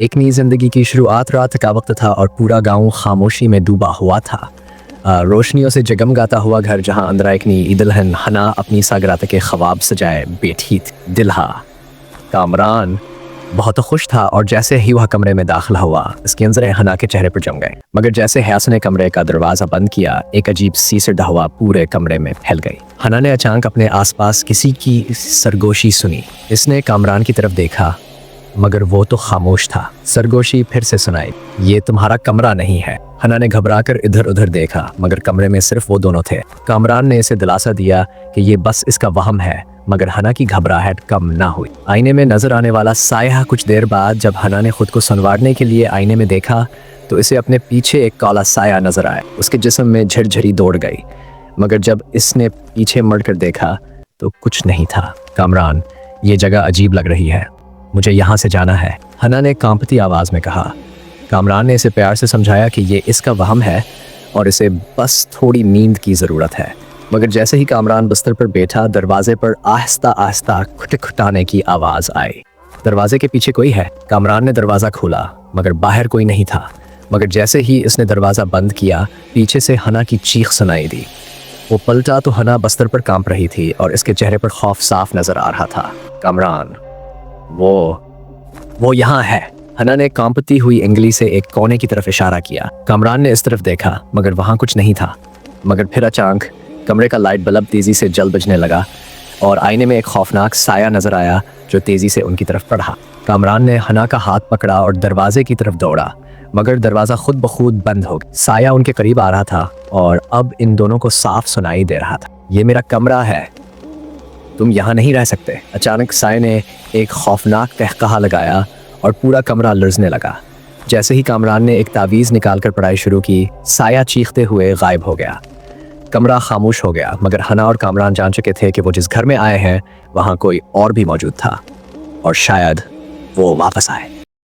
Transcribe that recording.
एक नई जिंदगी की शुरुआत रात का वक्त था और पूरा गांव खामोशी में डूबा हुआ था। रोशनियों से जगमगाता हुआ घर जहां अंदर एक नई दुल्हन हना अपनी सागरात के ख्वाब सजाए बैठी थी। दिल्हा कामरान बहुत खुश था और जैसे ही वह कमरे में दाखिल हुआ इसकी नजरें हना के चेहरे पर जम गए। मगर जैसे हयास ने कमरे का दरवाजा बंद किया एक अजीब सी सिरदह हवा पूरे कमरे में फैल गई। हना ने अचानक अपने आसपास किसी की सरगोशी सुनी। इसने कामरान की तरफ देखा मगर वो तो खामोश था। सरगोशी फिर से सुनाई, ये तुम्हारा कमरा नहीं है। हना ने घबराकर इधर उधर देखा मगर कमरे में सिर्फ वो दोनों थे। कामरान ने इसे दिलासा दिया कि ये बस इसका वहम है मगर हना की घबराहट कम ना हुई। आईने में नजर आने वाला साया कुछ देर बाद जब हना ने खुद को संवारने के लिए आईने में देखा तो इसे अपने पीछे एक काला साया नजर आया। उसके जिस्म में झरझरी दौड़ गई मगर जब इसने पीछे मुड़कर देखा तो कुछ नहीं था। कामरान, ये जगह अजीब लग रही है, मुझे यहाँ से जाना है, हना ने कांपती आवाज में कहा। कामरान ने इसे प्यार से समझाया कि ये इसका वहम है और इसे बस थोड़ी नींद की ज़रूरत है। मगर जैसे ही कामरान बिस्तर पर बैठा दरवाजे पर आहिस्ता आहिस्ता खुटखुटाने की आवाज़ आई। दरवाजे के पीछे कोई है। कामरान ने दरवाज़ा खोला मगर बाहर कोई नहीं था। मगर जैसे ही इसने दरवाज़ा बंद किया पीछे से हना की चीख सुनाई दी। वो पलटा तो हना बिस्तर पर कांप रही थी और इसके चेहरे पर खौफ साफ नजर आ रहा था। कामरान, वो यहाँ है। हना ने कांपती हुई उंगली से एक कोने की तरफ इशारा किया। कामरान ने इस तरफ देखा मगर वहाँ कुछ नहीं था। मगर फिर अचानक कमरे का लाइट बल्ब तेजी से जल बुझने लगा और आईने में एक खौफनाक साया नजर आया जो तेजी से उनकी तरफ बढ़ा। कामरान ने हना का हाथ पकड़ा और दरवाजे की तरफ दौड़ा मगर दरवाजा खुद ब खुद बंद हो गया। साया उनके करीब आ रहा था और अब इन दोनों को साफ सुनाई दे रहा था, ये मेरा कमरा है, तुम यहाँ नहीं रह सकते। अचानक साया ने एक खौफनाक कहकहा लगाया और पूरा कमरा लर्जने लगा। जैसे ही कामरान ने एक तावीज़ निकालकर पढ़ाई शुरू की साया चीखते हुए गायब हो गया। कमरा खामोश हो गया मगर हना और कामरान जान चुके थे कि वो जिस घर में आए हैं वहाँ कोई और भी मौजूद था और शायद वो वापस आए।